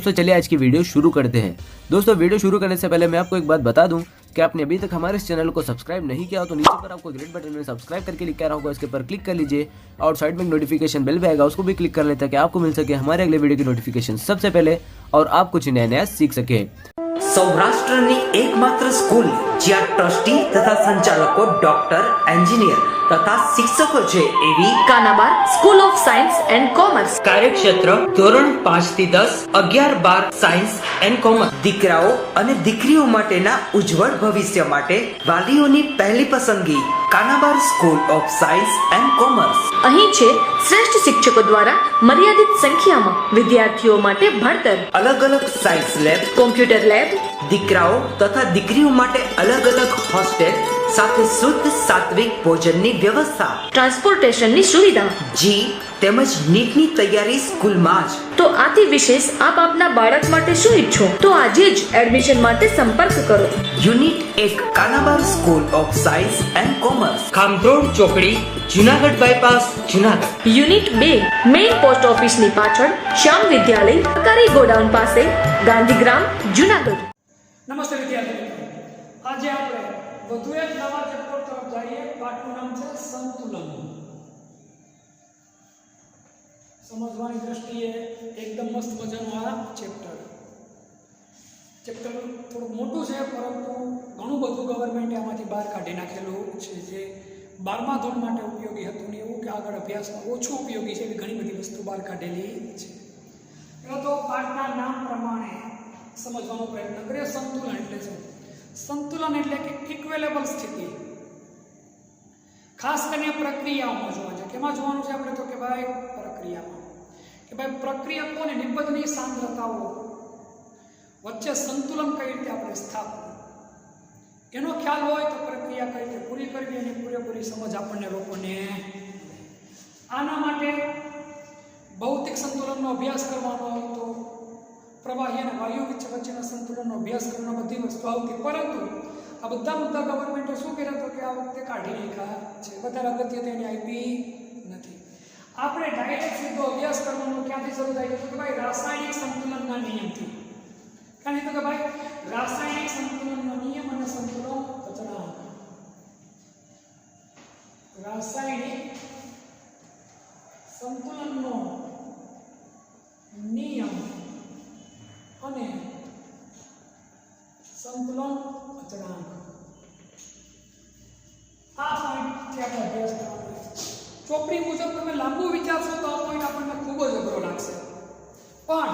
दोस्तों चलिए आज की वीडियो शुरू करते हैं। दोस्तों वीडियो शुरू करने से पहले मैं आपको एक बात बता दूं कि आपने अभी तक हमारे इस चैनल को सब्सक्राइब नहीं किया हो तो नीचे पर आपको ग्रीन बटन में सब्सक्राइब करके लिखा रहा होगा, इसके ऊपर क्लिक कर लीजिए और साइड में नोटिफिकेशन बेल भी आएगा, उसको भी क्लिक कर लें ताकि आपको मिल सके हमारे अगले वीडियो की नोटिफिकेशन सबसे पहले और आप कुछ नया नया सीख सके। સૌરાષ્ટ્રની એકમાત્ર સ્કૂલ જ્યાં ટ્રસ્ટી તથા સંચાલકો ડોક્ટર, એન્જિનિયર તથા શિક્ષકો છે એવી Kanabar school of science and commerce કાર્યક્ષેત્ર ધોરણ 5 થી 10, 11, 12 સાયન્સ એન્ડ કોમર્સ દીકરાઓ અને દીકરીઓ માટેના ઉજ્જવળ ભવિષ્ય માટે વાલીઓની પહેલી પસંદગી Kanabar school of science and commerce. અહીં છે શ્રેષ્ઠ શિક્ષકો દ્વારા મર્યાદિત સંખ્યામાં વિદ્યાર્થીઓ માટે ભણતર, અલગ અલગ સાયન્સ લેબ, કોમ્પ્યુટર લેબ, દીકરાઓ તથા દીકરીઓ માટે અલગ અલગ હોસ્ટેલ સાથે શુદ્ધ સાત્વિક ભોજનની વ્યવસ્થા, ટ્રાન્સપોર્ટેશનની સુવિધા, જી તેમજ નીટની તૈયારી સ્કૂલમાં જ। તો આથી વિશેષ આપ આપના બાળક માટે શું ઈચ્છો તો આજે જ એડમિશન માટે સંપર્ક કરો। Unit 1 Kanabar school of science and commerce, Khamrod ચોકડી, Junagadh bypass, Junagadh. Unit 2 main post ઓફિસની પાછળ શ્યામ વિદ્યાલય, સરકારી ગોડાઉન પાસે, ગાંધીગ્રામ, જુનાગઢ। નમસ્તે વિદ્યાર્થી મિત્રો, આજે આપણે વધુ એક નવા ચેપ્ટર તરફ જઈએ। પાઠનું નામ છે સંતુલન। સમજવાની દ્રષ્ટિએ એકદમ મસ્ત મજાનું આ ચેપ્ટર થોડું મોટું છે, પરંતુ ઘણું બધું ગવર્મેન્ટે આમાંથી બહાર કાઢી નાખેલું છે, જે 12મા ધોરણ માટે ઉપયોગી હતું ને એવું કે આગળ અભ્યાસમાં ઓછું ઉપયોગી છે, એવી ઘણી બધી વસ્તુ બહાર કાઢેલી છે। પહેલાં તો પાઠના નામ પ્રમાણે સમજવાનો પ્રયત્ન કરીએ। સંતુલન એટલે શું? સંતુલન એટલે કે ઇક્વેલેબલ સ્થિતિ, ખાસ કરીને પ્રક્રિયાઓમાં જોવા છે। કેમાં જોવાનું છે આપણે? તો કે ભાઈ પ્રક્રિયામાં, કે ભાઈ પ્રક્રિયકો અને નિબંધની સાંદ્રતાઓ વચ્ચે સંતુલન કઈ રીતે આપણે સ્થાપવું, એનો ખ્યાલ હોય તો પ્રક્રિયા કઈ રીતે પૂરી કરવી એની પૂરેપૂરી સમજ આપણને લોકોને। આના માટે ભૌતિક સંતુલનનો અભ્યાસ કરવાનો હોય તો પ્રવાહી અને વાયુ વચ્ચેના સંતુલનનો અભ્યાસ કરવાનો બધી વસ્તુ આવતી, પરંતુ આ બધા મુદ્દા ગવર્મેન્ટે શું કર્યા તો કે આ વખતે કાઢી નાખ્યા છે, વધારે અગત્ય તેની આપી નથી। આપણે ડાયરેક્ટ સીધો અભ્યાસ કરવાનો ક્યાંથી શરૂ થાય તો કે ભાઈ રાસાયણિક સંતુલનના નિયમથી। કારણ કે ભાઈ રાસાયણિક સંતુલનનો નિયમ અને સંતુલન અચળાંક, રાસાયણિક સંતુલનનો નિયમ અને સંતુલન અચળાંક, આ પોઈન્ટથી આપણે અભ્યાસ કરવાનો છે। ચોપડી મુજબ તમે લાંબુ વિચારશો તો આ પોઈન્ટ આપણને ખૂબ જ અઘરો લાગશે, પણ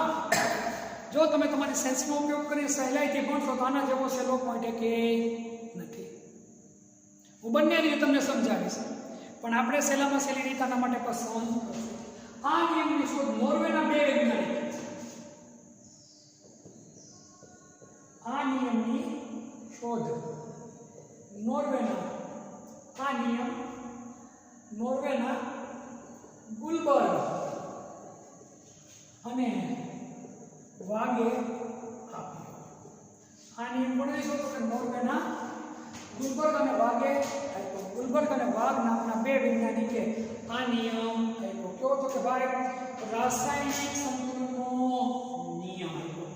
જો તમે તમારી સેન્સનો ઉપયોગ કરી સહેલાઈથી ભણશો તો આના જેવો સહેલો પોઈન્ટ કે નથી। હું બંને રીતે તમને સમજાવીશ, પણ આપણે સહેલામાં સહેલી રીતે આના માટે પસંદ કરશું। આ નિયમની શોધ નોર્વેના 2 વૈજ્ઞાનિક, આ નિયમની શોધ નોર્વેના, આ નિયમ નોર્વેના ગુલબર્ગ અને વાગે આપ્યો। આ નિયમ કોણે શોધ્યો તો કે નોર્વેના ગુલબર્ગ અને વાગે આપ્યો। ગુલબર્ગ અને વાગ નામના 2 વૈજ્ઞાનિકે આ નિયમ આપ્યો। કેવો તો કે ભાઈ રાસાયણિક સંતુલનનો નિયમ આપ્યો।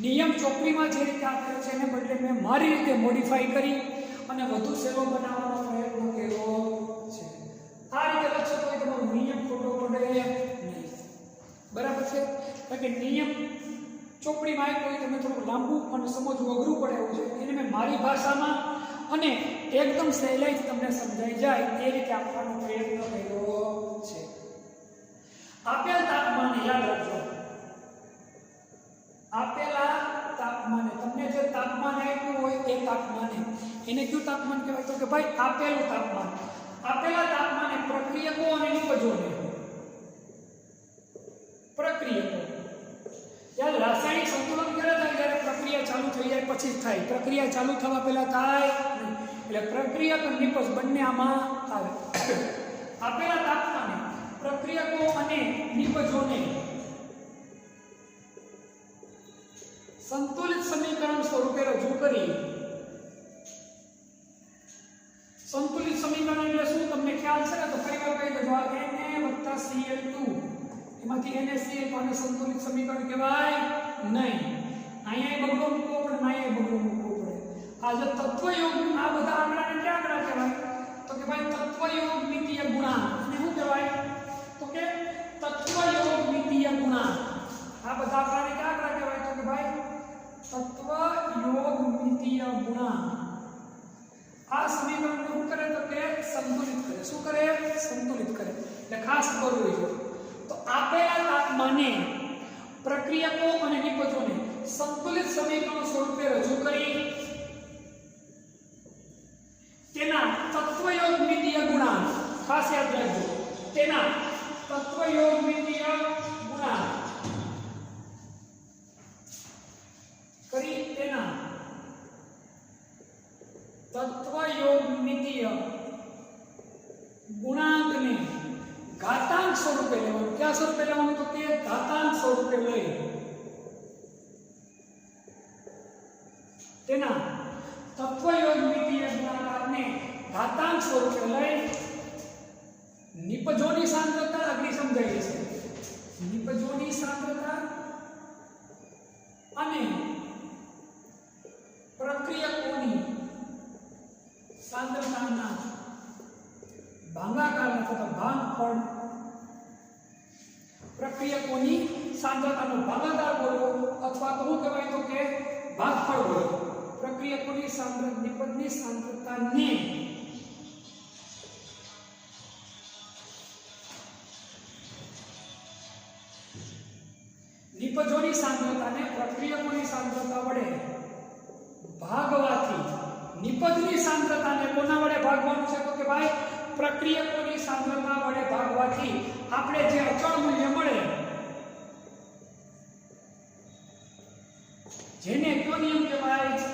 નિયમ ચોપડીમાં જે રીતે આપેલો છે એને બદલે મેં મારી રીતે મોડિફાઈ કરી અને વધુ સહેલો બનાવવાનો પ્રયત્ન કર્યો છે। આ રીતે લખશો તો તમારો નિયમ ખોટો પડે નહીં, બરાબર છે? કારણ કે નિયમ ચોપડીમાં આપ્યો હોય તમે થોડું લાંબુ અને સમજવું અઘરું પડે એવું છે, એને મેં મારી ભાષામાં અને એકદમ સહેલાઈથી તમને સમજાઈ જાય એ રીતે આપવાનો પ્રયત્ન કર્યો છે। આપેલ તાપમાને યાદ રાખજો, આપેલા તાપમાને, તમને જે તાપમાન આપ્યું હોય એ તાપમાને, એને કયું તાપમાન કહેવાય તો કે ભાઈ આપેલું તાપમાન। આપેલા તાપમાને પ્રક્રિયકો અને નિપજોને, પ્રક્રિયકો યાદ, રાસાયણિક સંતુલન ક્યારે થાય? જ્યારે પ્રક્રિયા ચાલુ થઈ જાય પછી થાય, પ્રક્રિયા ચાલુ થવા પહેલા થાય નહીં, એટલે પ્રક્રિયક અને નિપજ બંને આમાં આવે। આપેલા તાપમાને પ્રક્રિયકો અને નિપજોને સંતુલિત સમીકરણ સ્વરૂપે રજૂ કરી। સંતુલિત સમીકરણ એટલે શું તમને ખ્યાલ છે ને? તો ફરી વાર કહી દેજો, આ Na + Cl2 એમાંથી NaCl તો આને સંતુલિત સમીકરણ કહેવાય નહીં. અહીંયા બગડો મૂકવો પડે, અહીંયા બગડો મૂકવો પડે. આ જે તત્વયોગ, આ બધા આંકડાને ક્યાં આંકડા કહેવાય? તો કે ભાઈ તત્વયોગ મિતીય ગુણાંક. અને શું કહેવાય? તો કે તત્વયોગ મિતીય ગુણાંક. આ બધા આંકડાને ક્યાં આંકડા કહેવાય? તો કે ભાઈ તત્વયોગ મિતીય ગુણાંક. આ સમીકરણને શું કરે? તો કે સંતુલિત કરે. શું કરે? સંતુલિત કરે. એટલે ખાસ કરવું જોઈએ. તો આપેલા તાપમાને પ્રક્રિયકો અને નિપજોને સંતુલિત સમીકરણ સ્વરૂપે રજૂ કરી તેના તત્વયોગ મિતીય ગુણાંક, ખાસ યાદ રાખજો, તેના તત્વયોગ મિતીય ગુણાંક કરી તેના તત્વયોગમિતીય ગુણાંકને ઘાતાંક સ્વરૂપે લેવાનું. ક્યાં સ્વરૂપે લેવાનું? તો કે ઘાતાંક સ્વરૂપે લઈ તેના તત્વયોગમિતીય ગુણાકારને ઘાતાંક સ્વરૂપે લઈ નિપજોની સાંદ્રતા આગળ સમજાઈ જશે. નિપજોની સાંદ્રતા અને પ્રક્રિયકોની સાંદ્રતાના ભાગાકાર અથવા ભાગફળ, પ્રક્રિયકોની સાંદ્રતાનો ભાગાકાર બોલો અથવા તો શું કહેવાય? તો કે ભાગફળ બોલો. પ્રક્રિયકોની નિપજની સાંદ્રતાને નિપજોની સાંદ્રતાને પ્રક્રિયકોની સાંદ્રતા વડે ભાગવાથી, નિપજની સાંદ્રતાને કોના વડે ભાગવાનું છે? તો કે ભાઈ પ્રક્રિયકોની સાંદ્રતા વડે ભાગવાથી આપણે જે અચળ મૂલ્ય મળે, જેને કયો નિયમ કહેવાય?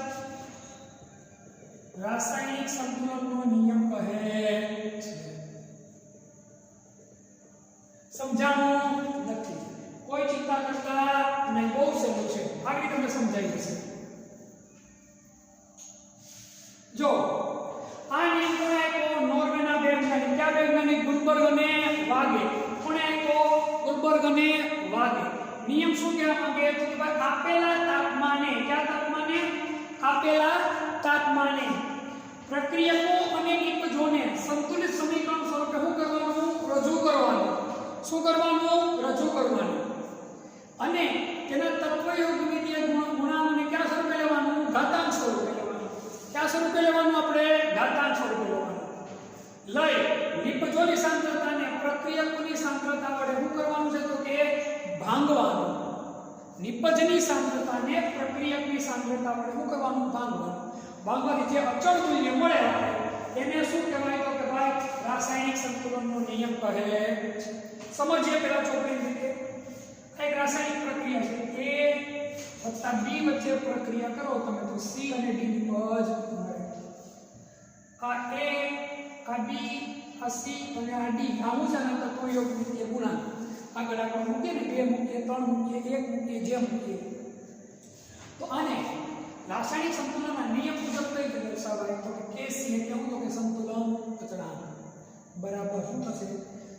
રાસાયણિક સંતુલનનો નિયમ કહે છે. સમજાણું નથી? કોઈ ચિંતા કરતા નહીં, બહુ સહેલું છે. આગળ તમને સમજાઈ જશે. જો આ નિયમ કોણે આપ્યો? નોર્વેના બે વૈજ્ઞાનિક. કયા વૈજ્ઞાનિક? ગુલબર્ગ અને વાગે. કોણે આપ્યો? ગુલબર્ગ અને વાગે. નિયમ શું કહેવા માંગે? તો કે ભાઈ આપેલા તાપમાને, કયા તાપમાને? આપેલા તાપમાને પ્રક્રિયકો અને નિપજોને સંતુલિત સમીકરણ સ્વરૂપે શું કરવાનું? રજૂ કરવાનું. શું કરવાનું? રજૂ કરવાનું. અને તેના તત્વયોગમિતીય ગુણાંકને કયા સ્વરૂપે લેવાનું? ઘાતાંક સ્વરૂપે લેવાનું. કયા સ્વરૂપે લેવાનું? આપણે ઘાતાંક સ્વરૂપે લેવાનું. લઈ નિપજોની સાંદ્રતાને પ્રક્રિયકોની સાંદ્રતા વડે શું કરવાનું છે? તો કે ભાંગવાનું. નિપજની સાંદ્રતાને પ્રક્રિયકની સાંદ્રતા વડે શું કરવાનું? ભાંગવાનું. ભાંગવાથી જે અચળ મૂલ્ય મળે એને શું કહેવાય? તો કે ભાઈ રાસાયણિક સંતુલનનો નિયમ કહે છે. સમજીએ પહેલા ચોપડી રીતે. એક રાસાયણિક પ્રક્રિયા છે. A વત્તા B વચ્ચે પ્રક્રિયા કરો તમે તો C અને D નિપજ મળે. આ A, આ B, આ C અને આ D આ હું છે ને તત્વયોગમિતીય ગુણાંક. આગળ આપણે મૂકીએ ને 2 મૂકીએ, 3 મૂકીએ, 1 મૂકીએ, જે મૂકીએ. તો આને રાસાયણિક સંતુલનના નિયમ મુજબ કઈ રીતે દર્શાવાય? તો કે Kc એટલે શું? તો કે સંતુલન અચળાંક બરાબર શું થશે?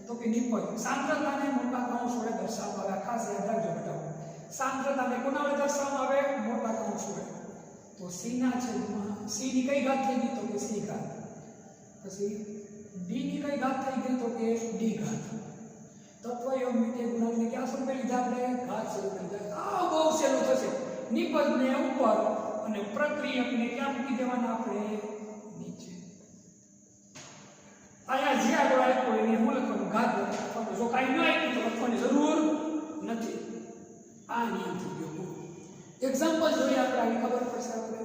તો કે નિપજ સાંદ્રતાને મોટા કૌંસ વડે દર્શાવવામાં આવે. ખાસ યાદ રાખજો બેટા, સાંદ્રતાને કોના વડે દર્શાવવામાં આવે? મોટા કૌંસ વડે. તો C ના છેદમાં C ની કઈ ઘાત થઈ ગઈ? તો કે C ઘાત. પછી D ની કઈ ઘાત થઈ ગઈ? તો કે D ઘાત. તત્વયોગમિતીય ગુણાંકને ક્યાં સ્વરૂપે લીધા? આપણે ઘાત સ્વરૂપે લીધા. આ બહુ સહેલું થશે. નિપજને ઉપર અને પ્રક્રિયકને ક્યાં મૂકી દેવાના? આપણે નીચે. આયા જે આગળ આપ્યો એને હું લખવાનું? ઘાત લખવાનું. જો કાંઈ ન આપ્યું તો લખવાની જરૂર નથી. આ નિયમ થઈ ગયો. એક્ઝામ્પલ જોઈએ આપણે, આવી ખબર પડશે આપણે.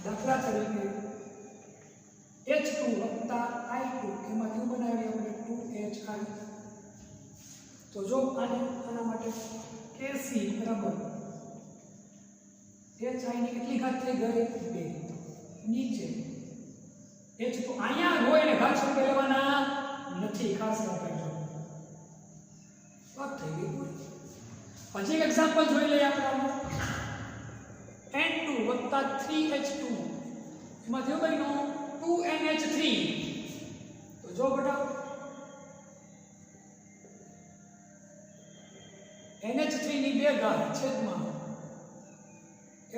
દાખલા તરીકે H2 વત્તા I2 એમાં શું બનાવીએ આપણે? 2HI. તો જો આના માટે Kc બરાબર HI ની કેટલી ઘાત થઈ ગઈ? 2. નીચે H તો અહીંયા હોય એટલે ઘાત સ્વરૂપે લેવાના નથી. ખાસ યાદ રાખજો. વાત થઈ ગઈ પૂરી. પછી એક એક્ઝામ્પલ જોઈ લઈએ આપણે. N2 વત્તા 3H2 એમાં થયો બન્યો 2NH3. તો જો બેટા 2 ઘાત છેદમાં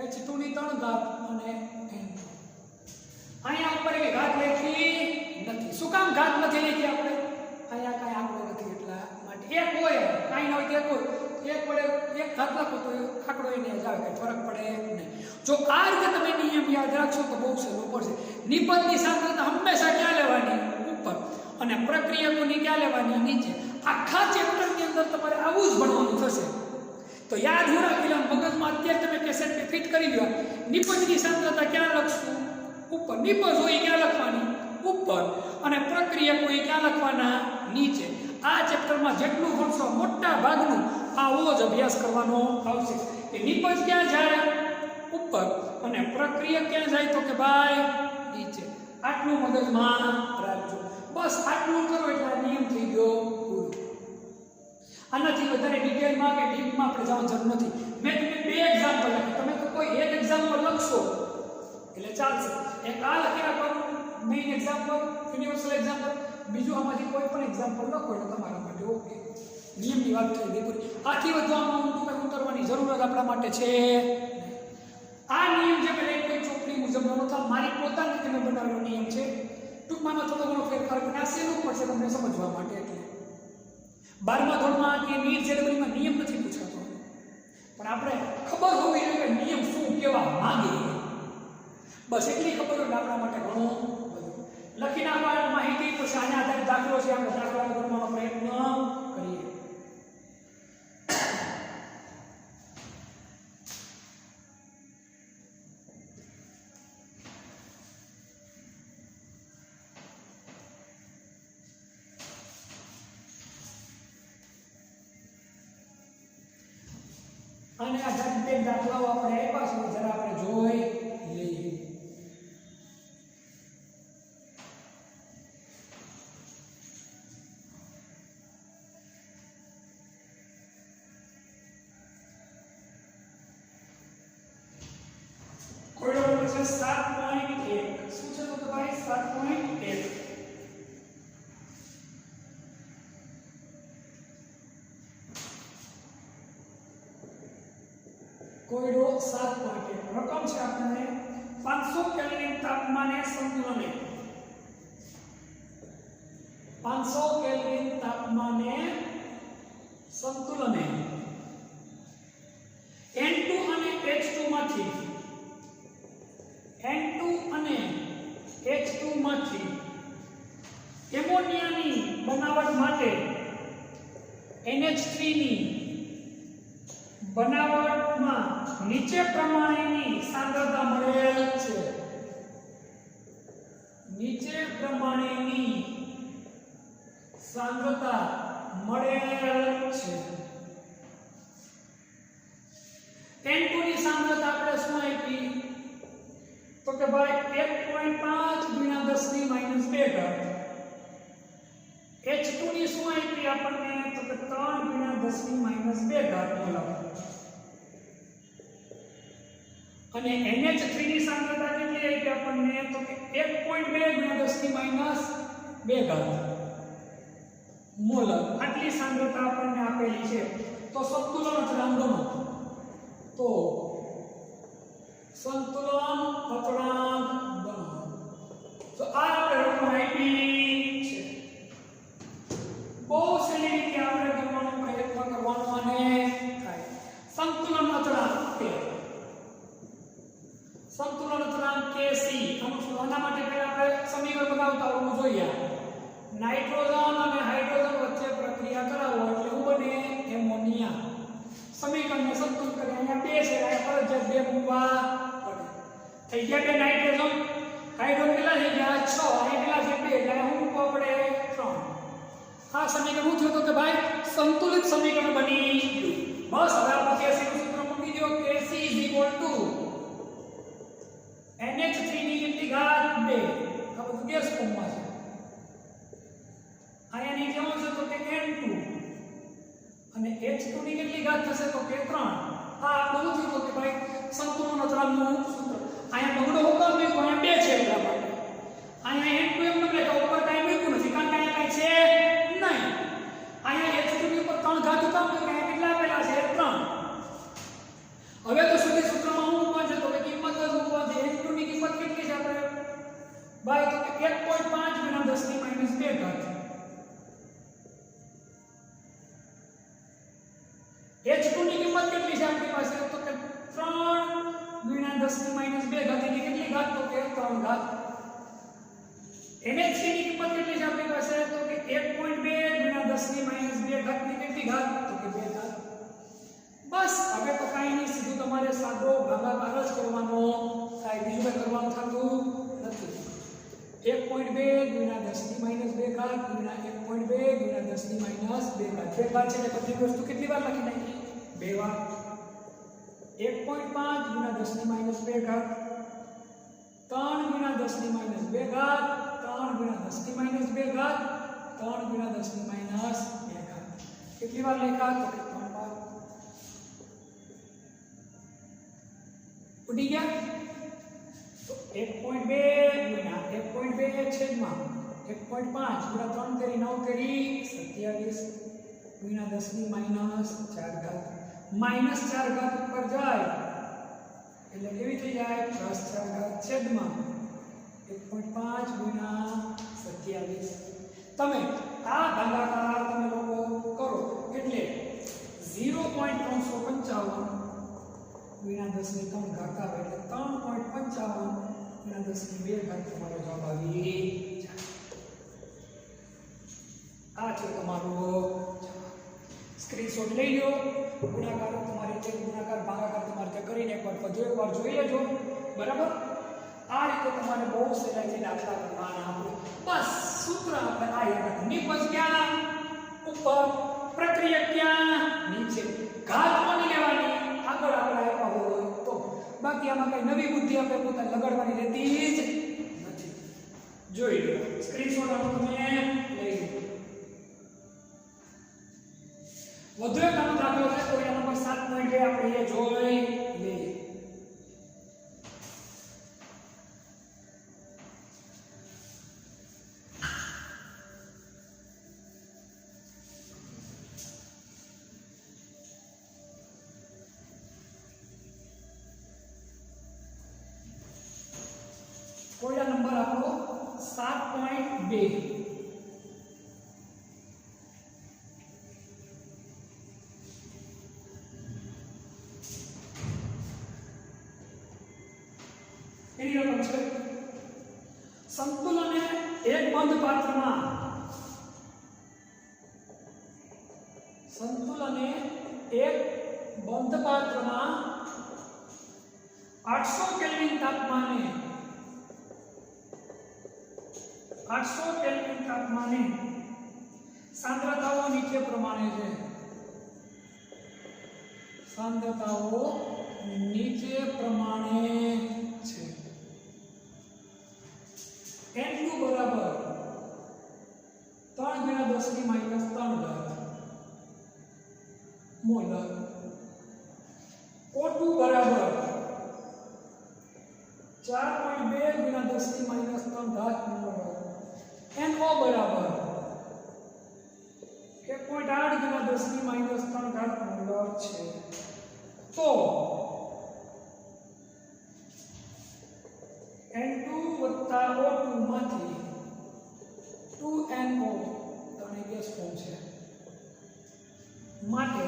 h2 ની 3 ઘાત અને n2. અહીંયા ઉપર એક ઘાત લખી નથી. શું કામ ઘાત નથી લખી આપણે? અહીંયા કાંઈ આંકડો નથી એટલા માટે. એક હોય કાંઈ ન હોય તો એક હોય. એક વડે એક ઘાત લખો તો આંકડો એને જ આવે, કંઈ ફરક પડે નહીં. જો આ રીતે તમે નિયમ યાદ રાખશો તો બહુ સહેલું પડશે. નિબંધની સાંદ્રતા હંમેશા ક્યાં લેવાની? ઉપર. અને પ્રક્રિયકોની ક્યાં લેવાની? નીચે. આખા ચેપ્ટરની અંદર તમારે આવું જ ભણવાનું થશે. તો યાદ હું રાખી લો, મગજમાં અત્યારે તમે કેસેટ ફિટ કરી લો. નિબંધની સાંદ્રતા ક્યાં લખશું? ઉપર. નિબંધ હોય ક્યાં લખવાની? ઉપર. અને પ્રક્રિયકો એ ક્યાં લખવાના? નીચે. આ ચેપ્ટરમાં જેટલું ભણશો મોટા ભાગનું આવો જ અભ્યાસ કરવાનો આવશે. એ નિબંધ ક્યાં જાય? ઉપર. અને પ્રક્રિયા ક્યાં જાય? તો કે ભાઈ નીચે. આટલું મગજમાં રાખજો. બસ આટલું કરો એટલે આ નિયમ થઈ ગયો પૂરો. આનાથી વધારે ડિટેલમાં કે ડીપમાં આપણે જવાની જરૂર નથી. મેં તમને 2 એક્ઝામ્પલ લખ્યા. તમે તો કોઈ એક એક્ઝામ્પલ લખશો એટલે ચાલશે. એક આ લખી રાખવાનું મેઇન એક્ઝામ્પલ, યુનિવર્સલ એક્ઝામ્પલ. બીજું આમાંથી કોઈ પણ એક્ઝામ્પલ લખો એટલે તમારા માટે ઓકે. નિયમની વાત થઈ ગઈ પૂરી. આથી વધુ આમાં ઊંડું ઉતરવાની જરૂર જ આપણા માટે છે. આ નિયમ જે મેં કોઈ ચોપડી મુજબનો નથી, મારી પોતાની રીતે મેં બનાવેલો નિયમ છે. ટૂંકમાં થોડો ઘણો ફેરફાર કરીને આ સહેલું પડશે તમને સમજવા માટે. એટલે 12મા ધોરણમાં કે નીટ જેડબલમાં નિયમ નથી પૂછાતો, પણ આપણે ખબર હોવી જોઈએ કે નિયમ શું કહેવા માંગે. બસ એટલી ખબર હોય આપણા માટે ઘણું બધું. લખી નાખવાની માહિતી તો આના આધારિત દાખલો છે. આપણે દાખલા ગણવાનો પ્રયત્ન કરીએ. અને આધારિત બે દાખલાઓ આપણે આપ્યા છે, જરા આપણે જોઈ લઈએ. કોઈનો નંબર છે 7.1. શું છે તો ભાઈ 7.1. કોઈડો 7.1. રકમ છે આપણને 500 કેલ્વિન તાપમાને સંતુલને. 500 કેલ્વિન તાપમાને સંતુલને N2 અને H2 માંથી એમોનિયાની બનાવટ માટે NH3 ની બનાવટમાં નીચે પ્રમાણેની સાંદ્રતા મળેલ છે. નીચે પ્રમાણેની સાંદ્રતા મળેલ છે. N2 ની સાંદ્રતા આપણે શું આપી? તો કે ભાઈ 1.5 × 10⁻² ઘાત. H2 ની શું આપી આપણને? તો કે 3 × 10⁻² ઘાત મોલ. અને NH3 ની સાંદ્રતા કેટલી આવી આપણને? તો કે 1.2 × 10⁻² ઘાત મોલ. આટલી સાંદ્રતા આપણને આપેલી છે. તો સંતુલન અચળાંક ગણો. તો સંતુલન અચળાંક ગણો. તો આ આપણે રકમ આપી છે. બહુ સહેલી રીતે આપણે ગણવાનો પ્રયત્ન કરવાનો અને થાય. સંતુલન અચળાંક સંતુલન અચળાંક Kc. આના માટે પહેલા આપણે સમીકરણ બનાવતા હોવું જોઈએ. નાઇટ્રોજન અને હાઇડ્રોજન વચ્ચે પ્રક્રિયા કરાવો એટલે શું બને? એમોનિયા. સમીકરણને સંતુલિત કરી અહીંયા 2 છે, અહીંયા ફરજિયાત 2 મૂકવા પડે. થઈ ગયા 2 નાઇટ્રોજન. હાઇડ્રોજન કેટલા થઈ ગયા? 6. અહીંયા કેટલા છે? 2. એટલે શું મૂકવા પડે? 3. આ સમીકરણ શું થયું? તો કે ભાઈ સંતુલિત સમીકરણ બની ગયું. બસ હવે આપણે Kc નું સૂત્ર મૂકી દો. Kc NH3 ની કેટલી ઘાત? 2. આ બધું ગેસ ફોર્મમાં છે. અહીંયા નીચે શું છે? તો કે N2. અને H2 ની કેટલી ઘાત થશે? તો કે 3. આ આપણું શું થયું? તો કે ભાઈ સંતુલન અચળાંકનું સૂત્ર. અહીંયા બગડો હોગા મેં અહીંયા 2 છે એટલા માટે. અહીંયા N2 એમ ન લખો, ઉપર કાંઈ મૂક્યું નથી કારણ કે અહીંયા કાંઈ છે નહીં. અહીંયા H2 ની ઉપર 3 ઘાત હતા, તો અહીંયા કેટલા આપેલા છે? 3. 3 घात NH ની કિંમત કેટલી છે આપણી પાસે તો કે 1.2 ગુણ્યા 10 ની -2 ઘાત ની કેટલી ઘાત તો કે 2 ઘાત બસ હવે તો કાઈ નહીં સીધું તમારે સાદો ભાગાકાર જ કરવાનો થાય બીજું કઈ કરવાનું થતું નથી 1.2 ગુણ્યા 10 ની -2 ઘાત ગુણ્યા 1.2 ગુણ્યા 10 ની -2 ઘાત બે ઘાત છે એટલે બધી વસ્તુ કેટલી વાર લખી નાખી બે વાર 1.5 ગુણ્યા 10 ની -2 ઘાત 3 ગુણ્યા 10 ની -2 ઘાત 3 ગુણ્યા 10 ની -2 ઘાત 3 ગુણ્યા 10 ની -2 ઘાત કેટલી વાર લખ્યા તો 3 વાર ઉડી ગયા તો 1.2 ગુણ્યા 1.2 છેદમાં 1.5 ગુણ્યા 3 કરી 9 કરી 27 ગુણ્યા 10 ની -4 ઘાત -4 ઘાત ઉપર જાય એટલે કેવી થઈ જાય +4 ઘાત છેદમાં 1.5 ગુણ્યા 27 તમે આ ભાગાકાર તમે લોકો કરો એટલે 0.355 ગુણ્યા 10 ની 3 ઘાત આવે એટલે 3.55 ગુણ્યા 10 ની 2 ઘાત તમારો જવાબ આવી જાય આ છે તમારો સ્ક્રીનશોટ લઈ લો ગુણાકાર તમારી રીતે ગુણાકાર ભાગાકાર તમારે રીતે કરીને એકવાર એકવાર જોઈ લેજો બરાબર આ રીતે તમારે બહુ સહેલાઈથી દાખલા કરવાના આપણે બસ સૂત્ર આપણે આ યાદ રાખો નિપજ ક્યાં ઉપર પ્રક્રિયા ક્યાં નીચે ઘાત કોની લેવાની આગળ આપણે આપ્યા હોય તો બાકી આમાં કઈ નવી બુદ્ધિ આપણે પોતાને લગાડવાની રહેતી જ નથી જોઈ લો સ્ક્રીનશોટ આનો તમે લઈ લો વધુ એક નાનો દાખલો છે તો એના નંબર 7.2 આપણે એ જોઈ લઈએ કોઈના નંબર આપણો 7.2 એની રકમ છે સંતુલને એક બંધ પાત્રમાં 800 કેલ્વિન તાપમાને સાંદ્રતાઓ નીચે પ્રમાણે છે N2 બરાબર 3 ગુણ્યા 10 ની -3 ઘાત મોલર O2 બરાબર 4.2 ગુણ્યા 10 ની -3 ઘાત મોલર NO બરાબર 1.8 ગુણ્યા 10 ની -3 ઘાત મોલર છે તો N2 વત્તા O2 માંથી 2NO તને ગેસ ફોર્મ છે માટે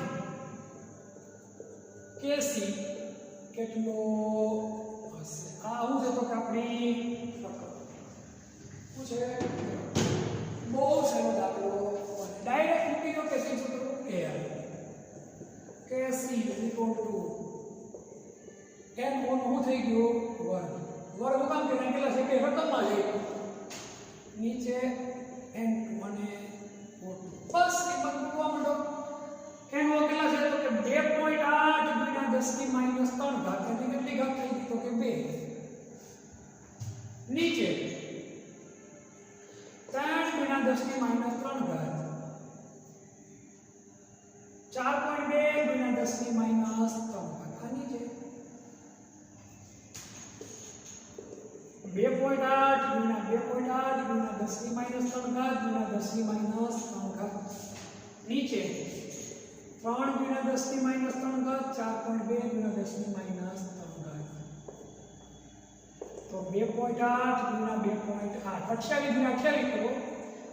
Kc કેટલો હશે આ આવું છે તો કે આપણી શું છે બહુ સહેલો દાખલો ડાયરેક્ટ મૂકી દો કે શું સૂત્ર Kc NO નું થઈ ગયું વર્ગ કામ કે કેટલા છે કે રકમમાં છે નીચે N2 અને O2 બસ એ બધું મૂકવા માંડો NO કેટલા છે તો કે 2.8 ગુણ્યા 10 ની -3 ઘાત એટલે કેટલી ઘાત થઈ ગઈ તો કે 2 નીચે 3 ગુણ્યા 10 ની -3 ઘાત 4.2 ગુણ્યા 10 ની -3 ઘાત આ નીચે 2.8 ગુણ્યા 10 ની -3 ઘાત ગુણ્યા 10 ની -3 ઘાત નીચે 3 ગુણ્યા 10 ની -3 ઘાત 4.2 ગુણ્યા 10 ની -3 ઘાત તો 2.8 ગુણ્યા 2.8 28 ગુણ્યા 28 કરો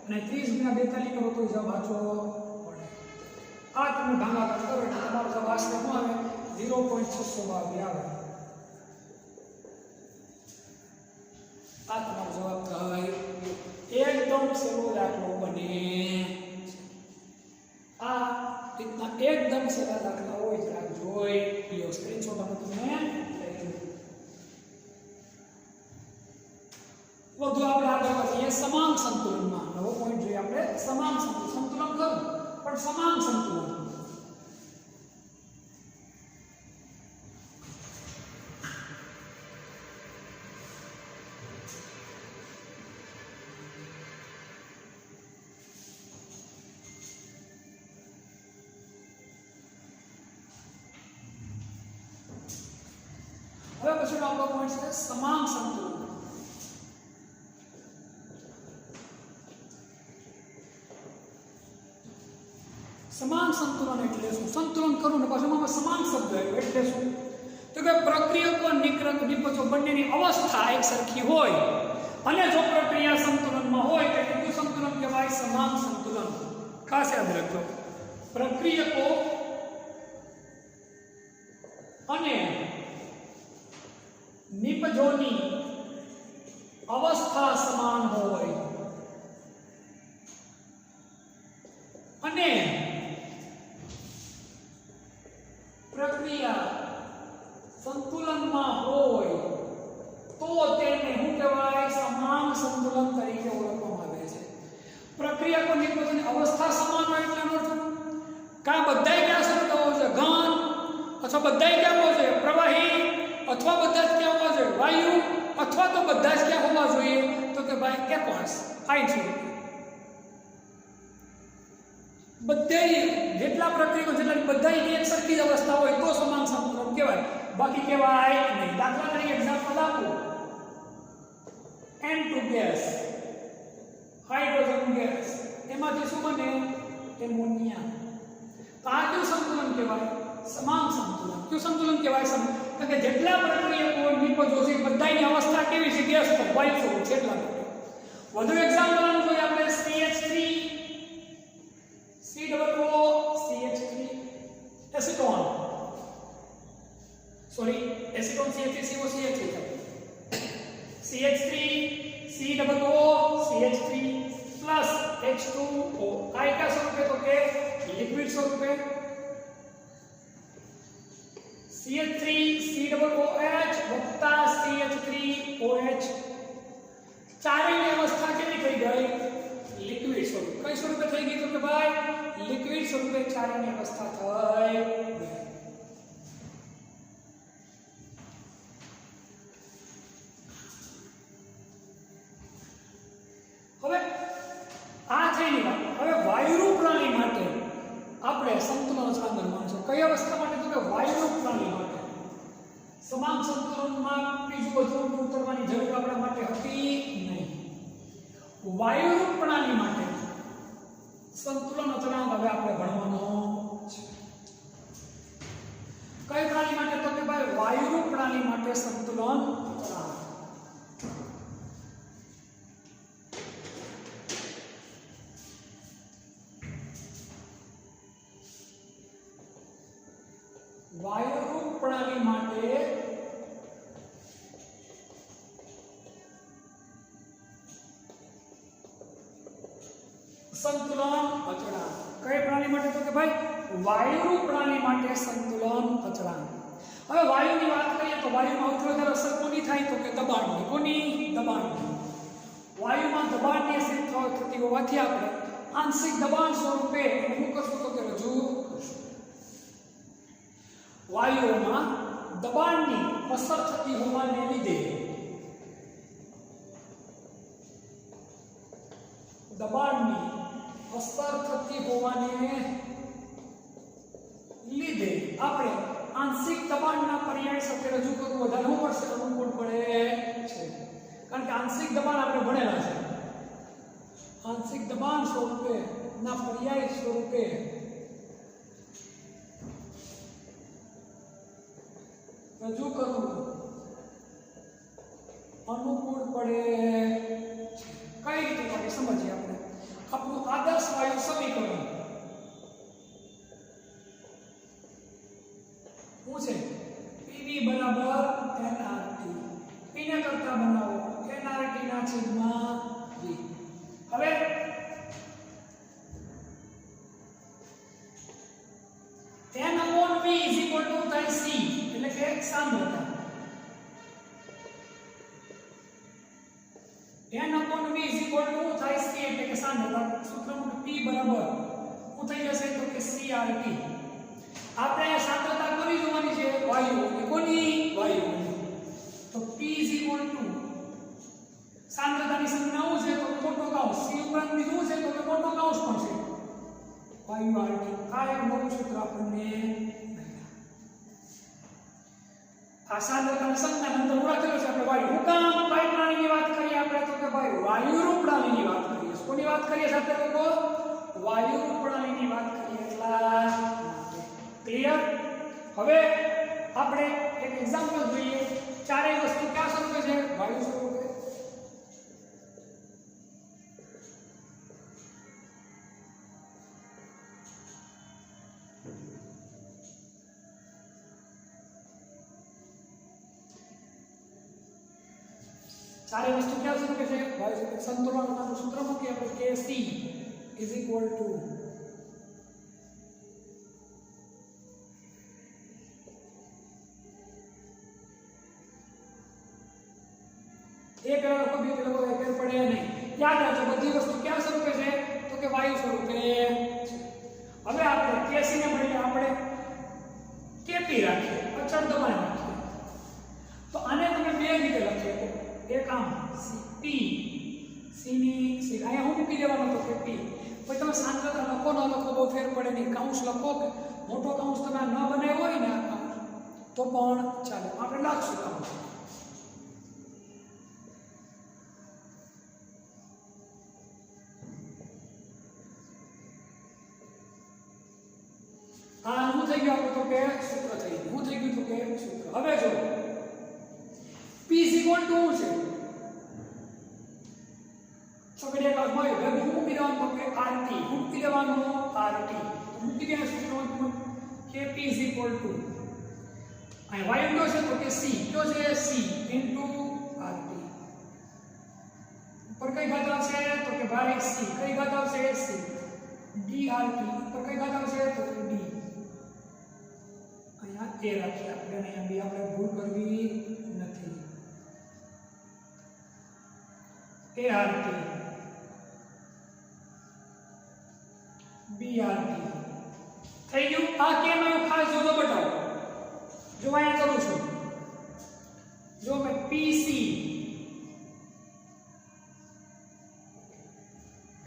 અને 30 ગુણ્યા 42 કરો તો જવાબ આછો પડે આ તમે ભાગાકાર કરો એટલે તમારો જવાબ વાસ્તવમાં આવે 0.622 આવે આ તમારો જવાબ થાય. એકદમ સહેલો દાખલો બને. આ રીતના એકદમ સહેલા દાખલા હોય જ રાખજો. લ્યો સ્ક્રીનશોટ આપણે તમને વધુ આપણે આગળ વધીએ સમાન સંતુલનમાં. નવો પોઈન્ટ જોઈએ આપણે. સમાન સંતુલન. સંતુલન ખરું પણ સમાન સંતુલન. હવે પછીનો આપણો પોઈન્ટ છે સમાન સંતુલન. સમાન સંતુલન એટલે શું? સંતુલન કરું ને પાછું આમાં સમાન શબ્દ આવ્યો એટલે શું? તો કે પ્રક્રિયકો નિપજો બંનેની અવસ્થા એક સરખી હોય અને જો પ્રક્રિયા સંતુલનમાં હોય તો કયું સંતુલન કહેવાય? સમાન સંતુલન. ખાસ યાદ રાખજો. પ્રક્રિયકો અને નિપજોની અવસ્થા સમાન હોય અને પ્રક્રિયા સંતુલનમાં હોય તો તેને શું કહેવાય? સમાન સંતુલન તરીકે ઓળખવામાં આવે છે. પ્રક્રિયા પર નિપજોની અવસ્થા સમાન હોય એટલે એનો અર્થ કાં બધાય ક્યાં શબ્દ હોવો જોઈએ? ઘન અથવા બધાય ક્યાં હોવો જોઈએ? પ્રવાહી અથવા બધા જ ક્યાં હોવા જોઈએ? વાયુ અથવા તો બધા જ ક્યાં હોવા જોઈએ? તો કે ભાઈ એકવાસ આઈ બધાય જેટલા પ્રક્રિયાઓ જેટલા બધાય એક સરખી જ અવસ્થા હોય તો સમાન સંતુલન કહેવાય. બાકી કહેવાય નહીં. દાખલા તરીકે એક્ઝામ્પલ આપો. N2 ગેસ, હાઇડ્રોજન ગેસ, એમાંથી શું બને? એમોનિયા. તો આ કયું સંતુલન કહેવાય? સમાન સંતુલન. કયું સંતુલન કહેવાય? કારણ કે જેટલા પ્રક્રિયકો નિપજો છે બધાની અવસ્થા કેવી છે? ગેસ તો વાયુ સ્વરૂપ છે એટલા માટે. વધુ એક્ઝામ્પલ આનું જોઈએ આપણે. CH3 COO CH3 acetone. Sorry acetone CH3 CO CH3 CH3 COO CH3 plus H2O. આ કયા સ્વરૂપે? તો કે લિક્વિડ સ્વરૂપે. CH3 COOH વત્તા CH3OH ચારેયની અવસ્થા કેવી થઈ ગઈ? લિક્વિડ સ્વરૂપ. કઈ સ્વરૂપે થઈ ગઈ? તો કે ભાઈ લિક્વિડ સ્વરૂપે ચારેયની અવસ્થા થઈ ગઈ. હવે આ થઈની વાત. હવે વાયુરૂપ પ્રાણી માટે આપણે સંતુલન અચળાંક ગણવાનું છે. કઈ અવસ્થા માટે? તો કે વાયુરૂપ પ્રાણી માટે. સમાન સંતુલનમાં બીજું બધું ઉતરવાની જરૂર આપણા માટે હતી નહીં. વાયુરૂપ પ્રણાલી માટે સંતુલન અચળાંક હવે આપણે ભણવાનો છે. કઈ પ્રણાલી માટે? તો કે ભાઈ વાયુરૂપ પ્રણાલી માટે સંતુલન અચળાંક. વાયુરૂપ પ્રણાલી માટે સંતુલન અચળાંક. કઈ પ્રણાલી માટે? તો કે ભાઈ વાયુરૂપ પ્રણાલી માટે સંતુલન અચળાંક. હવે વાયુની વાત કરીએ તો વાયુમાં સૌથી વધારે અસર કોની થાય? તો કે દબાણની. કોની? દબાણની. વાયુમાં દબાણની અસર થતી હોવાથી આપણે આંશિક દબાણ સ્વરૂપે શું કરશું? તો કે રજૂ કરશું. વાયુઓમાં દબાણની અસર થતી હોવાને લીધે દબાણની અસર થતી હોવાને લીધે આપણે આંશિક દબાણના પર્યાય સાથે રજૂ કરવું વધારે પડશે, અનુકૂળ પડે છે. કારણ કે આંશિક દબાણ આપણે ભણેલા છે. આંશિક દબાણ સ્વરૂપે ના પર્યાય સ્વરૂપે રજૂ કરવું અનુકૂળ પડે. કઈ રીતે પડે સમજીએ આપણે. આપણું આદર્શ વાયુ સમીકરણ શું છે? PV બરાબર nRT. P ને કરતા બનાવો nRT n upon v is equal to થાય c એટલે કે સાંદ્રતા સૂત્રમાં p બરાબર શું થઈ જશે તો કે CRT. આપણે સાંદ્રતા કરી જોવાની છે વાયુ કોની વાયુ તો p is equal to સાંદ્રતાની સંજ્ઞા શું છે તો મોટો કૌંસ c ઉપરાંત બીજું છે તો કે મોટો કૌંસ પણ છે વાયુ RT. આ એક નવું સૂત્ર આપણને આ સાંદ્રતાની સંજ્ઞા અંદર ઓળખેલો છે આપણે વાયુ હુકામ વાયુ પ્રણાલીની વાત કરીએ આપણે તો કે ભાઈ વાયુરૂપ પ્રણાલીની વાત કરીએ કોની વાત કરીએ આપણે લોકો વાયુરૂપ પ્રણાલીની વાત કરીએ એટલા ક્લિયર. હવે આપણે એક એક્ઝામ્પલ જોઈએ ચારેય વસ્તુ ક્યાં સ્વરૂપે છે વાયુ સ્વરૂપે. ચારે વસ્તુ ક્યાં સ્વરૂપે છે વાયુ સ્વરૂપે. સંતુલનનું સૂત્ર મૂકીએ આપણે Kc is equal to એક લખો બે લખો એક પડે નહીં. યાદ રાખજો બધી વસ્તુ ક્યાં સ્વરૂપે છે તો કે વાયુ સ્વરૂપે છે. હવે આપણે Kc ને બદલે આપણે Kp રાખીએ અચળ દબાણ રાખીએ તો આને તમે બે રીતે લખી શકો. એક આમ P C ની C અહીંયા હું મૂકી દેવાનો તો કે P પછી તમે સાંદ્રતા લખો ન લખો બહુ ફેર પડે નહીં. કૌંસ લખો કે મોટો કૌંસ તમે ન બનાવ્યો હોય ને આ કૌંસ તો પણ ચાલે આપણે લખશું કૌંસ. આ હું થઈ ગયું આપણે તો કે સૂત્ર થઈ ગયું. હું થઈ ગયું તો કે સૂત્ર. હવે જો P is equal to શું છે છોકરીએ કાઢમાં આવ્યું હું મૂકી દેવાનું તો કે RT મૂકી દેવાનું RT મૂકી દેવાનું સૂત્રમાં Kp is equal to અહીં વાયુ કયો છે તો કે C કયો છે C into RT. ઉપર કઈ ઘાત આવશે તો કે ભાઈ C કઈ ઘાત આવશે C dRT ઉપર કઈ ઘાત આવશે તો કે D. અહીંયા A રાખીએ આપણે અહીંયા B આપણે ભૂલ કરવી નથી. ART BRT થઈ ગયું. આ કેમ આવ્યું ખાસ જોજો બતાવો. જો અહીંયા કરું છું જો મેં PC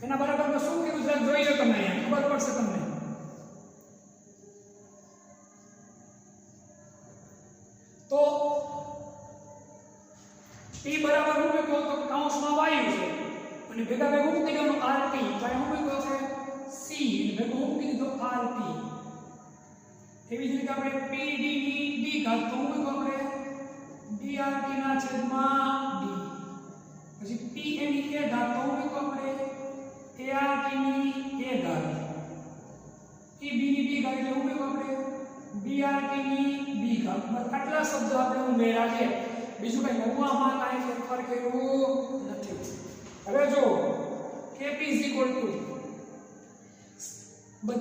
એના બરાબર મેં શું કીધું જરા જોઈ લો તમે અહીંયા ખબર પડશે તમને. તો P બરાબર હું કહું તો કૌંસમાં વાયુ છે અને ભેગા ભેગું મૂકી દેવાનું RT તો અહીં હું કહું છે C ભેગું મૂકી દીધો RT. એવી જ રીતે આપણે PD ની D ઘાત તો હું કહું આપણે DRT ના છેદમાં D. પછી PA ની A ઘાત તો હું કહું આપણે ART ની A ઘાત. EB ની B ઘાત એટલે હું કહું આપણે BRT ની B ઘાત. આટલા શબ્દો આપણે ઉમેર્યા છે. બીજું કઈ નવું આમાં કાંઈ ફેરફાર કર્યું નથી. હવે જો Kp is equal to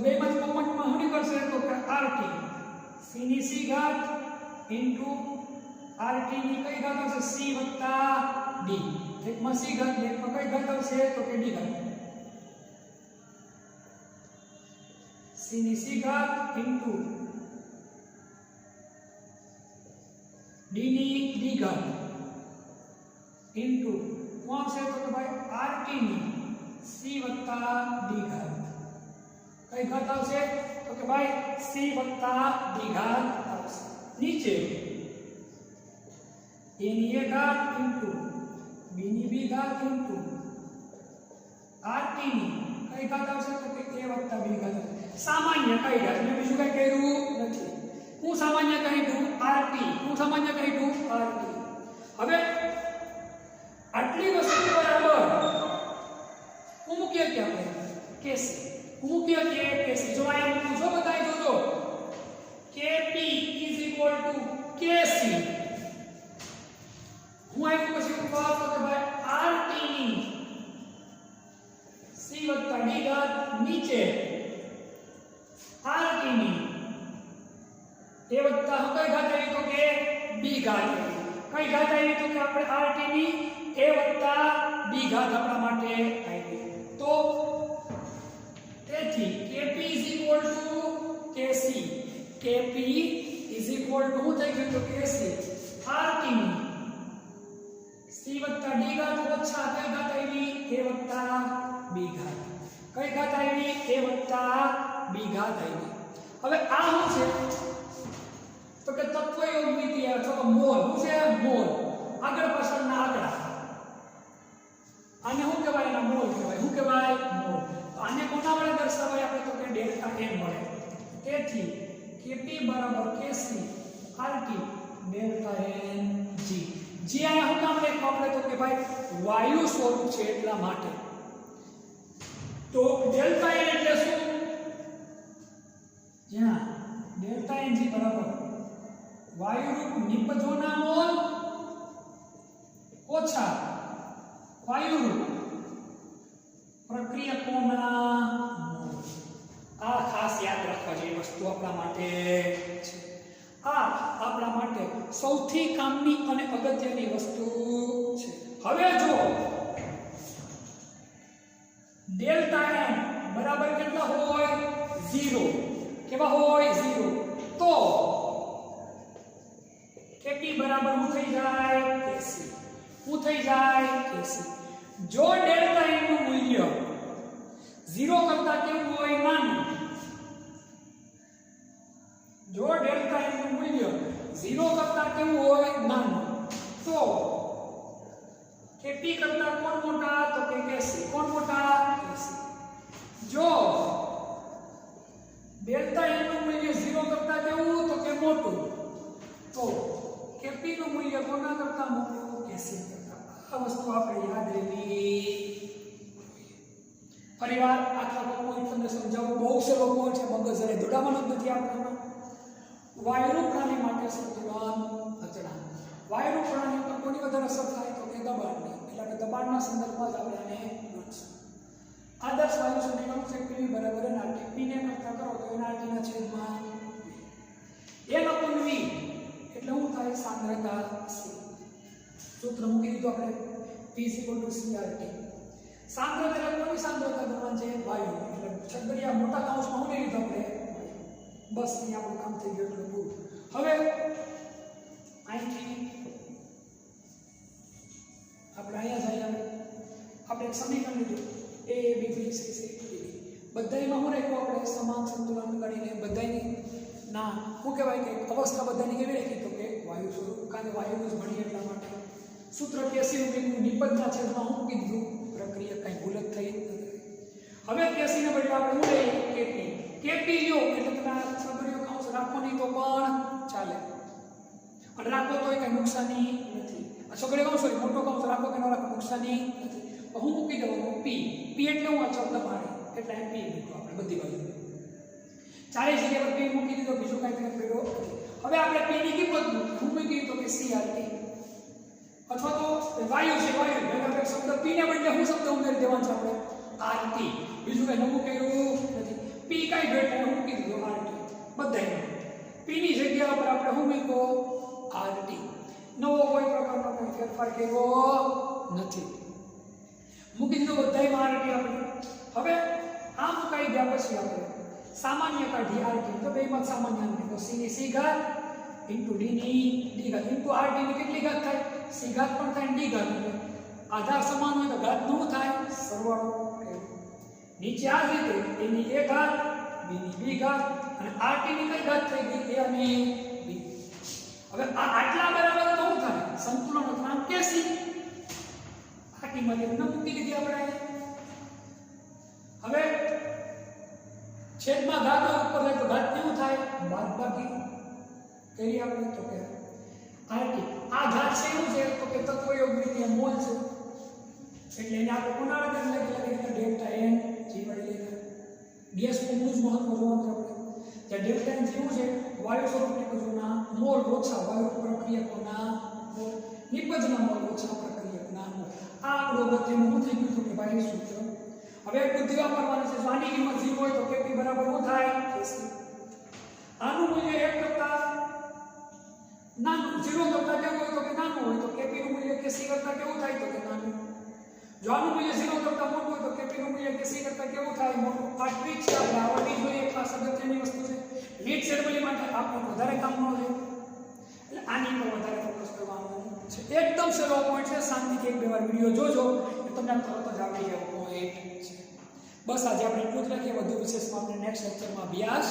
બેમાં કોમનમાં શું નીકળશે તો કે RT C ની C ઘાત ઇન્ટુ RT ની કઈ ઘાત આવશે C વત્તા D. એકમાં C ઘાત એકમાં કઈ ઘાત આવશે તો કે D ઘાત. C ની C ઘાત ઇન્ટુ D ની D ઘાત ઇન્ટુ કોણ છે તો કે ભાઈ RT ની C વત્તા D ઘાત. કઈ ઘાત આવશે તો કે ભાઈ C વત્તા D ઘાત આવશે. નીચે A ની A ઘાત ઇન્ટુ B ની B ઘાત ઇન્ટુ RT ની કઈ ઘાત આવશે તો કે A વત્તા B ઘાત. સામાન્ય કઈ ઘાત મેં બીજું કઈ કર્યું નથી. હું સામાન્ય કહી દઉં RT હું સામાન્ય કહી દઉં RT. હવે આટલી વસ્તુ બરાબર હું મૂકીએ કે આપણે Kc હું મૂકીએ કે Kc જો આ જો બતાવી દો Kp is equal to Kc. હું આવ્યું પછી ઉપર તો કે ભાઈ RT ની C વત્તા D ઘાત નીચે RT ની A વત્તા કઈ ઘાત આવી તો કે B ઘાત. કઈ ઘાત આવી તો કે આપણે RT ની A વત્તા D બી ઘાત આપણા માટે આવી. તો તેથી Kp Kc Kp શું થઈ ગયું તો Kc RT ની C વત્તા D ઘાત ઓછા કઈ ઘાત આવી A વત્તા B ઘાત. કઈ ઘાત આવી A વત્તા B ઘાત આવી. હવે આ શું છે તો કે તત્વયોગમિતિ અથવા મોલ. શું છે મોલ? આગળ પાછળના આંકડા. આને શું કહેવાય? એના મોલ કહેવાય. શું કહેવાય? મોલ. તો આને કોના વડે દર્શાવાય આપણે તો કે ડેલ્ટા n મળે. તેથી Kp બરાબર Kc RT delta n G. G આયા શું કામ લખ્યું આપણે તો કે ભાઈ વાયુ સ્વરૂપ છે એટલા માટે. તો ડેલ્ટા n એટલે શું? જ્યાં ડેલ્ટા n G બરાબર વાયુરૂપ નિપજોના મોલ ઓછા વાયુરૂપ પ્રક્રિયકોના મોલ. આ ખાસ યાદ રાખવા જેવી વસ્તુ આપણા માટે છે. આ આપણા માટે સૌથી કામની અને અગત્યની વસ્તુ છે. હવે જો ડેલ્ટા n બરાબર કેટલા હોય? 0. કેવા હોય? 0. તો Kp બરાબર શું થઈ જાય? Kc. શું થઈ જાય? Kc. જો ડેલ્ટા n નું મૂલ્ય 0 કરતા કેવું હોય? નાનું. જો ડેલ્ટા n નું મૂલ્ય 0 કરતા કેવું હોય? નાનું. તો Kp કરતા કોણ મોટા? તો કે Kc. કોણ મોટા? Kc. જો ડેલ્ટા n નું મૂલ્ય 0 કરતા કેવું? તો કે મોટું. તો Kp નું મૂલ્ય કોના કરતા મોટું? Kc કરતા. આ વસ્તુ આપણે યાદ રહેવી. ફરીવાર આખા પોઈન્ટ તમને સમજાવું. બહુ સરળ પોઈન્ટ છે, મગજ જરા દોડાવવાનો જ નથી આપણામાં. વાયુરૂપ પ્રાણી માટે સંતુલન અચળાંક. વાયુરૂપ પ્રાણી પર કોની વધારે અસર થાય તો કે દબાણની. એટલે કે દબાણના સંદર્ભમાં જ આપણે આને ગણશું. આદર્શ વાયુ સમીકરણ છે Pv બરાબર nRT. P ને કરતા કરો તો nRT ના છેદમાં n/v એટલે શું થાય? સાંદ્રતા C. સૂત્ર મૂકી દીધું આપણે P = CRT. સાંદ્રતા એટલે કોની સાંદ્રતા ગણવાની છે? વાયુ. એટલે છગડિયા મોટા કૌંસમાં શું લઈ લીધું આપણે? બસ અહીં આપણું કામ થઈ ગયું એટલે પૂરું. હવે અહીંથી આપણે અહીંયા જઈએ. આપણે એક સમીકરણ લીધું A B B C C D. બધાયમાં શું રાખ્યું આપણે? સમાન સંતુલન ગણીને બધાયની ના શું કહેવાય કે અવસ્થા બધાની કેવી રાખી તો કે વાયુ સ્વરૂપ. કારણ કે વાયુનું જ ભણીએ એટલા માટે. સૂત્ર Kc નું કીધું, નિપજના છેદમાં શું કીધું? પ્રક્રિયા કઈ ભૂલ જ થઈ નથી. હવે Kc ને બદલે આપણે શું લઈએ? Kp. Kp લ્યો એટલે તમે આ છગડીયો કૌંસ રાખો નહીં તો પણ ચાલે. અને રાખો તોય કઈ નુકસાની નથી. આ છગડીયો કૌંસ હોય મોટો કૌંસ રાખો કે ન રાખો નુકસાની નથી. હું મૂકી દઉં P. P એટલે હું અચળ દબાણ એટલે P મૂકો આપણે બધી બાજુ. ચારે જગ્યા પર P મૂકી દીધો, બીજો કાંઈ ફેર પડ્યો. હવે આપણે P ની કિંમત હું મૂકી તો કે CRT. અથવા તો વાયુ છે, વાયુ ભેગા શબ્દ P ને બદલે હું શબ્દ ઉમેરી દેવાનો છે આપણે? RT. બીજું કઈ નવું કર્યું નથી. P કઈ ભેટ હું મૂકી દીધો RT બધાયમાં. P ની જગ્યા પર આપણે શું મૂક્યો? RT. નવો કોઈ પ્રકારનો કોઈ ફેરફાર કર્યો નથી. મૂકી દીધો બધાયમાં RT આપણે. હવે આ મુકાઈ ગયા પછી આપણે સામાન્ય કાઢી RT. તો બેમાં સામાન્ય તો C ની C ઘાત * D ની D ઘાત * RT ની કેટલી ઘાત થાય? C ઘાત પણ થાય D ઘાત. આધાર સમાન હોય તો ઘાત નું થાય સરવાળો. નીચે આ રીતે A ની A ઘાત B ની B ઘાત અને RT ની કઈ ઘાત થઈ ગઈ? A અને B. હવે આ આટલા બરાબર તો શું થાય? સંતુલન અચળાંક Kc. આ કિંમત ન મૂકી દીધી આપણે. હવે છેદમાં ઘાત ઉપર જાય તો ઘાત કેવું થાય? બાદબાકી કરી આપણે તો કે RT. આ ઘાત છે શું છે તો કે તત્વયોગમિતિ મોલ છે. એટલે એને આપણે કોના વડે લખી ડેલ્ટા n G વડે લખી. ગેસ નું જ મહત્વ જોવાનું છે આપણે. ત્યાં ડેલ્ટા n શું છે? વાયુ સ્વરૂપની બાજુના મોલ ઓછા વાયુ પ્રક્રિયકોના મોલ. નિપજના મોલ ઓછા પ્રક્રિયકના મોલ. આ આપણું અગત્યનું શું થઈ ગયું કે ભાઈ સૂત્ર. હવે બુદ્ધિ વાપરવાની છે. આની કિંમત 0 હોય તો Kp બરાબર શું થાય? Kc. આનું મૂલ્ય 1 કરતા નાનું 0 કરતા કેવું હોય તો કે નાનું હોય તો Kp નું મૂલ્ય Kc કરતા કેવું થાય તો કે નાનું. જો આનું મૂલ્ય 0 કરતા મોટું હોય તો કેપીનું મૂલ્ય કે સી કરતા કેવું થાય મોટું. આ ટ્રીક છે આપણે આવડવી જોઈએ, ખાસ અગત્યની વસ્તુ છે. લીડ સેરેમની માટે આપણને વધારે કામ ન છે એટલે આની પર વધારે ફોકસ કરવાનું છે. એકદમ સહેલો પોઈન્ટ છે, શાંતિથી એક બે વાર વિડીયો જોજો એટલે તમને તરત જ આવડી જાય પોઈન્ટ છે. બસ આજે આપણે એટલું જ રાખીએ, વધુ વિશેષમાં આપણે નેક્સ્ટ લેક્ચરમાં અભ્યાસ